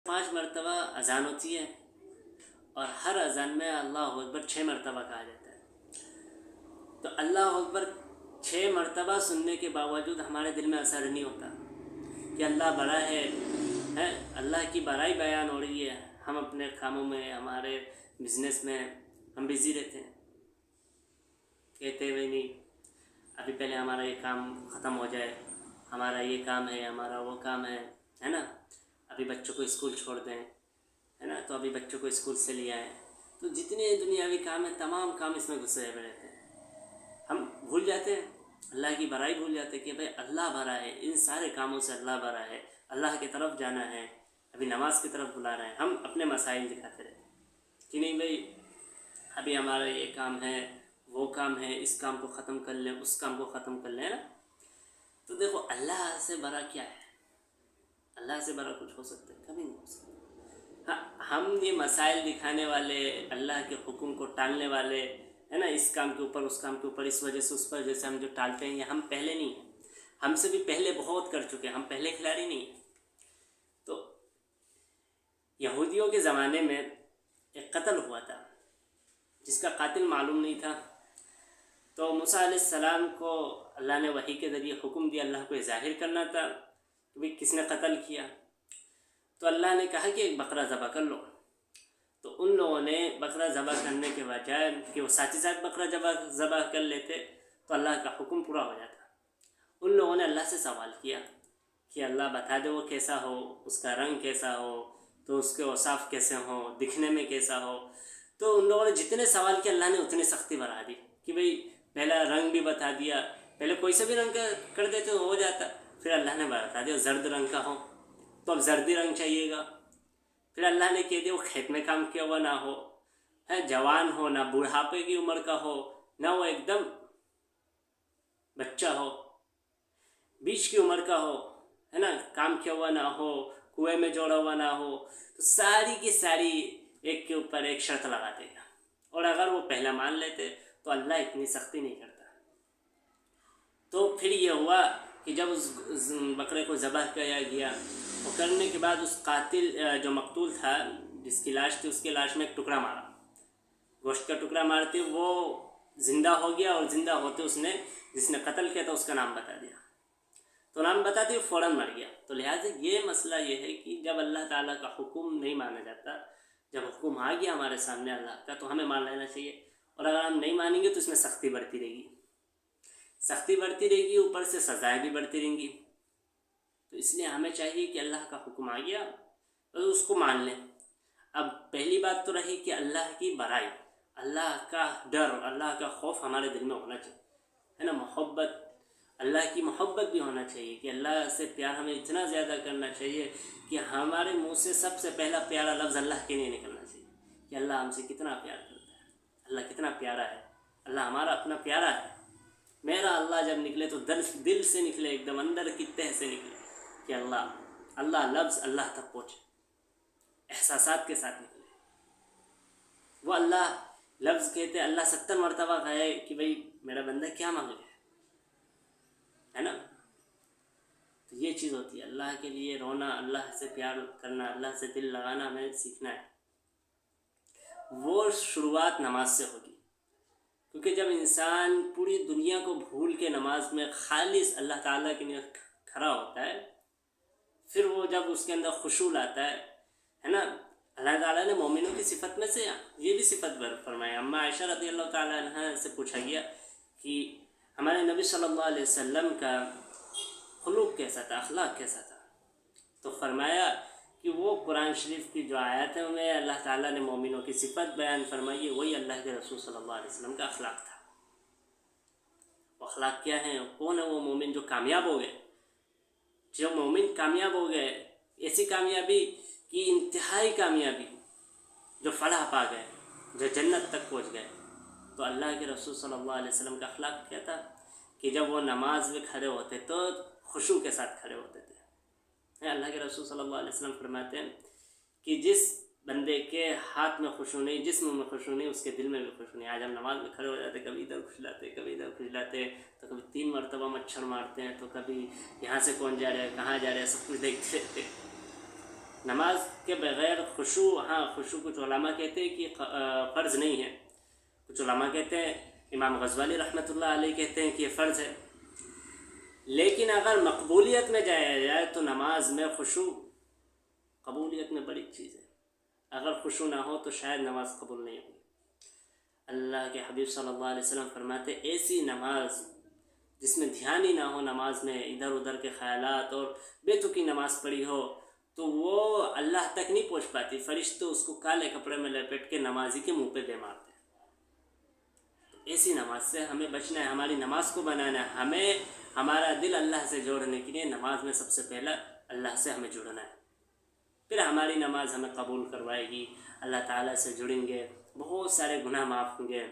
5 مرتبہ اذان ہوتی ہے اور ہر اذان میں اللہ اکبر 6 مرتبہ کہا جاتا ہے. تو اللہ اکبر 6 مرتبہ سننے کے باوجود ہمارے دل میں اثر نہیں ہوتا کہ اللہ بڑا ہے، اللہ کی بڑائی بیان ہو رہی ہے. ہم اپنے کاموں میں، ہمارے بزنس میں ہم بزی رہتے ہیں، کہتے ہوئے نہیں ابھی پہلے ہمارا یہ کام ختم ہو جائے، ہمارا یہ کام ہے، ہمارا وہ کام ہے نا. ابھی بچوں کو اسکول چھوڑ دیں، ہے نا، تو ابھی بچوں کو اسکول سے لے آئیں. تو جتنے دنیاوی کام ہیں تمام کام اس میں گھسے ہوئے رہتے ہیں. ہم بھول جاتے ہیں اللہ کی بڑائی، بھول جاتے ہیں کہ بھائی اللہ بڑا ہے، ان سارے کاموں سے اللہ بڑا ہے، اللہ کی طرف جانا ہے، ابھی نماز کی طرف بلا رہے ہیں. ہم اپنے مسائل دکھاتے رہتے ہیں کہ نہیں بھائی ابھی ہمارا یہ کام ہے، وہ کام ہے، اس کام کو ختم کر لیں، اس کام کو ختم کر لیں نا. تو دیکھو اللہ سے بڑا کیا ہے؟ اللہ سے بڑا کچھ ہو سکتا ہے؟ کبھی نہیں ہو سکتا. ہم یہ مسائل دکھانے والے، اللہ کے حکم کو ٹالنے والے، ہے نا، اس کام کے اوپر اس کام کے اوپر، اس وجہ سے اس پر جیسے ہم جو ٹالتے ہیں، یہ ہم پہلے نہیں ہیں، ہم سے بھی پہلے بہت کر چکے ہیں، ہم پہلے کھلاڑی نہیں ہیں. تو یہودیوں کے زمانے میں ایک قتل ہوا تھا جس کا قاتل معلوم نہیں تھا. تو موسیٰ علیہ السلام کو اللہ نے وحی کے ذریعے حکم دیا، اللہ کو ظاہر کرنا تھا کہ بھئی کس نے قتل کیا. تو اللہ نے کہا کہ ایک بکرا ذبح کر لو. تو ان لوگوں نے بکرا ذبح کرنے کے بجائے کہ وہ ساتھ ہی ساتھ بکرا ذبح کر لیتے تو اللہ کا حکم پورا ہو جاتا. ان لوگوں نے اللہ سے سوال کیا کہ اللہ بتا دے وہ کیسا ہو، اس کا رنگ کیسا ہو، تو اس کے اوصاف کیسے ہوں، دکھنے میں کیسا ہو. تو ان لوگوں نے جتنے سوال کیا اللہ نے اتنی سختی بڑھا دی کہ بھئی پہلا رنگ بھی بتا دیا. پہلے کوئی سے بھی رنگ کر دیتے ہو جاتا، پھر اللہ نے بتا دیا زرد رنگ کا ہو تو اب زردی رنگ چاہیے گا. پھر اللہ نے کہہ دیا وہ کھیت میں کام کیا ہوا نہ ہو، جوان ہو، نہ بڑھاپے کی عمر کا ہو، نہ وہ ایک دم بچہ ہو، بیچ کی عمر کا ہو، ہے نا، کام کیا ہوا نہ ہو، کنویں میں جوڑا ہوا نہ ہو. تو ساری کی ساری ایک کے اوپر ایک شرط لگا دے گا. اور اگر وہ پہلا مان لیتے تو اللہ اتنی سختی نہیں کرتا. تو پھر یہ ہوا کہ جب اس بکرے کو ذبح کیا گیا، اور کرنے کے بعد اس قاتل جو مقتول تھا جس کی لاش تھی، اس کے لاش میں ایک ٹکڑا مارا، گوشت کا ٹکڑا مارتے وہ زندہ ہو گیا، اور زندہ ہوتے اس نے جس نے قتل کیا تھا اس کا نام بتا دیا. تو نام بتاتے ہوئے فوراً مر گیا. تو لہٰذا یہ مسئلہ یہ ہے کہ جب اللہ تعالیٰ کا حکم نہیں مانا جاتا، جب حکم آ گیا ہمارے سامنے اللہ کا تو ہمیں مان لینا چاہیے. اور اگر ہم نہیں مانیں گے تو اس میں سختی بڑھتی رہے گی، سختی بڑھتی رہے گی، اوپر سے سزائیں بھی بڑھتی رہیں گی. تو اس لیے ہمیں چاہیے کہ اللہ کا حکم آ گیا تو اس کو مان لیں. اب پہلی بات تو رہی کہ اللہ کی بڑائی، اللہ کا ڈر، اللہ کا خوف ہمارے دل میں ہونا چاہیے، ہے نا. محبت، اللہ کی محبت بھی ہونا چاہیے کہ اللہ سے پیار ہمیں اتنا زیادہ کرنا چاہیے کہ ہمارے منہ سے سب سے پہلا پیارا لفظ اللہ کے لیے نکلنا چاہیے کہ اللہ ہم سے کتنا پیار کرتا ہے، اللہ کتنا پیارا ہے، اللہ ہمارا اپنا پیارا ہے. میرا اللہ جب نکلے تو دل سے نکلے، ایک دم اندر کی تہ سے نکلے کہ اللہ لفظ اللہ تک پہنچے، احساسات کے ساتھ نکلے. وہ اللہ لفظ کہتے اللہ 70 مرتبہ کہے کہ بھئی میرا بندہ کیا مانگ رہا ہے نا. تو یہ چیز ہوتی ہے، اللہ کے لیے رونا، اللہ سے پیار کرنا، اللہ سے دل لگانا ہمیں سیکھنا ہے. وہ شروعات نماز سے ہوگی، کیونکہ جب انسان پوری دنیا کو بھول کے نماز میں خالص اللہ تعالیٰ کے لیے کھڑا ہوتا ہے، پھر وہ جب اس کے اندر خشوع لاتا ہے نا. اللہ تعالیٰ نے مومنوں کی صفت میں سے یہ بھی صفت فرمایا. اما عائشہ رضی اللہ تعالیٰ عنہ سے پوچھا گیا کہ ہمارے نبی صلی اللہ علیہ وسلم کا خلق کیسا تھا، اخلاق کیسا تھا. تو فرمایا کہ وہ قرآن شریف کی جو آیات ہیں میں اللہ تعالیٰ نے مومنوں کی صفت بیان فرمائی ہے، وہی اللہ کے رسول صلی اللہ علیہ وسلم کا اخلاق تھا. وہ اخلاق کیا ہیں؟ کون ہے وہ مومن جو کامیاب ہو گئے؟ جو مومن کامیاب ہو گئے، ایسی کامیابی کی انتہائی کامیابی، جو فلاح پا گئے، جو جنت تک پہنچ گئے. تو اللہ کے رسول صلی اللہ علیہ وسلم کا اخلاق کیا تھا کہ جب وہ نماز میں کھڑے ہوتے تو خشوع کے ساتھ کھڑے ہوتے تھے. اللہ کے رسول صلی اللہ علیہ وسلم فرماتے ہیں کہ جس بندے کے ہاتھ میں خشوع نہیں، جسم میں خشوع نہیں، اس کے دل میں بھی خشوع نہیں. آج ہم نماز میں کھڑے ہو جاتے، کبھی ادھر کھجلاتے، کبھی ادھر کھجلاتے، تو کبھی 3 مرتبہ مچھر مارتے ہیں، تو کبھی یہاں سے کون جا رہا ہے، کہاں جا رہا ہے، سب کچھ دیکھتے رہتے. نماز کے بغیر خشوع، ہاں خشوع کچھ علماء کہتے ہیں کہ فرض نہیں ہے، کچھ علماء کہتے ہیں، امام غزوالی رحمۃ اللہ علیہ کہتے ہیں کہ یہ فرض ہے، لیکن اگر مقبولیت میں جایا جائے تو نماز میں خشوع قبولیت میں بڑی چیز ہے۔ اگر خشوع نہ ہو تو شاید نماز قبول نہیں ہوگی۔ اللہ کے حبیب صلی اللہ علیہ وسلم فرماتے ایسی نماز جس میں دھیان ہی نہ ہو، نماز میں ادھر ادھر کے خیالات اور بے تکی نماز پڑھی ہو تو وہ اللہ تک نہیں پہنچ پاتی، فرشتے اس کو کالے کپڑے میں لپیٹ کے نمازی کے منہ پہ دے مارتے ہیں۔ ایسی نماز سے ہمیں بچنا ہے، ہماری نماز کو بنانا ہے، ہمیں ہمارا دل اللہ سے جوڑنے کے لیے نماز میں سب سے پہلا اللہ سے ہمیں جڑنا ہے، پھر ہماری نماز ہمیں قبول کروائے گی، اللہ تعالیٰ سے جڑیں گے، بہت سارے گناہ معاف ہوں گے۔